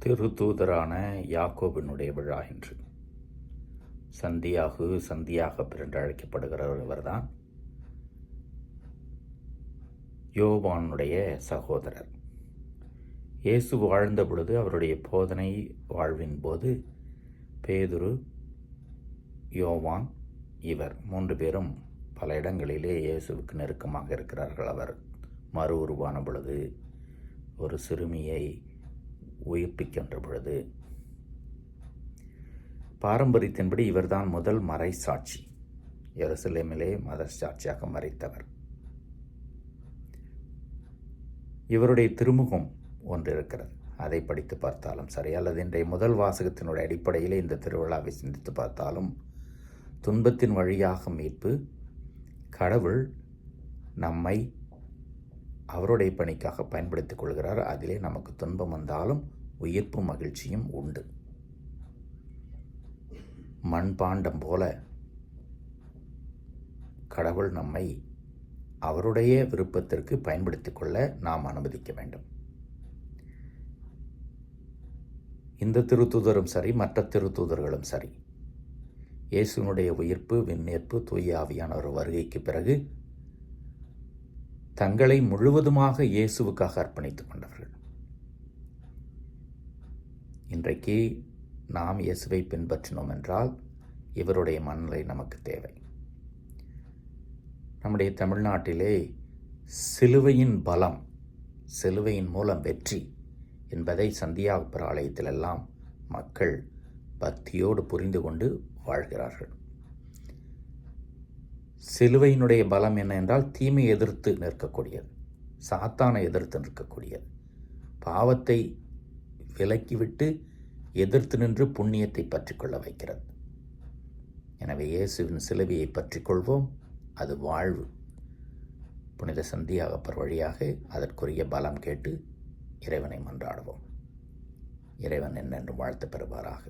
திருத்தூதரான யாக்கோபினுடைய விழா என்று சந்தியாகப் என்று அழைக்கப்படுகிறவர் இவர்தான் யோவானுடைய சகோதரர். இயேசு வாழ்ந்த பொழுது அவருடைய போதனை வாழ்வின் போது பேதுரு, யோவான், இவர் 3 பேரும் பல இடங்களிலே இயேசுவுக்கு நெருக்கமாக இருக்கிறார்கள். அவர் மறு உருவான பொழுது, ஒரு சிறுமியை உயிர்ப்பிக்கின்ற பொழுது, பாரம்பரியத்தின்படி இவர்தான் முதல் மறை சாட்சி. எருசலேமிலே மத சாட்சியாக மறைத்தவர். இவருடைய திருமுகம் ஒன்று இருக்கிறது. அதை படித்து பார்த்தாலும் சரி, அல்லது இன்றைய முதல் வாசகத்தினுடைய அடிப்படையிலே இந்த திருவிழாவை சிந்தித்து பார்த்தாலும், துன்பத்தின் வழியாக மீட்பு, கடவுள் நம்மை அவருடைய பணிக்காக பயன்படுத்திக் கொள்கிறார். அதிலே நமக்கு துன்பம் வந்தாலும் உயிர்ப்பும் மகிழ்ச்சியும் உண்டு. மண்பாண்டம் போல கடவுள் நம்மை அவருடைய விருப்பத்திற்கு பயன்படுத்திக் கொள்ள நாம் அனுமதிக்க வேண்டும். இந்த திருத்தூதரும் சரி, மற்ற திருத்தூதர்களும் சரி, இயேசுனுடைய உயிர்ப்பு, விண்ணேற்பு, தூய ஆவியானவர் வருகைக்கு பிறகு தங்களை முழுவதுமாக இயேசுவுக்காக அர்ப்பணித்துக் கொண்டவர்கள். இன்றைக்கு நாம் இயேசுவை பின்பற்றினோம் என்றால் இவருடைய மனநிலை நமக்கு தேவை. நம்முடைய தமிழ்நாட்டிலே சிலுவையின் பலம், சிலுவையின் மூலம் வெற்றி என்பதை சந்தியாக ஆலயத்திலெல்லாம் மக்கள் பக்தியோடு புரிந்து கொண்டு வாழ்கிறார்கள். சிலுவையினுடைய பலம் என்ன என்றால், தீமையை எதிர்த்து நிற்கக்கூடியது, சாத்தானை எதிர்த்து நிற்கக்கூடியது, பாவத்தை விலக்கிவிட்டு எதிர்த்து நின்று புண்ணியத்தை பற்றிக்கொள்ள வைக்கிறது. எனவே இயேசுவின் சிலுவையை பற்றிக்கொள்வோம், அது வாழ்வு. புனித சந்தியாகப்பர் வழியாக அதற்குரிய பலம் கேட்டு இறைவனை மன்றாடுவோம். இறைவன் என்னென்று வாழ்த்து பெறுவாராக.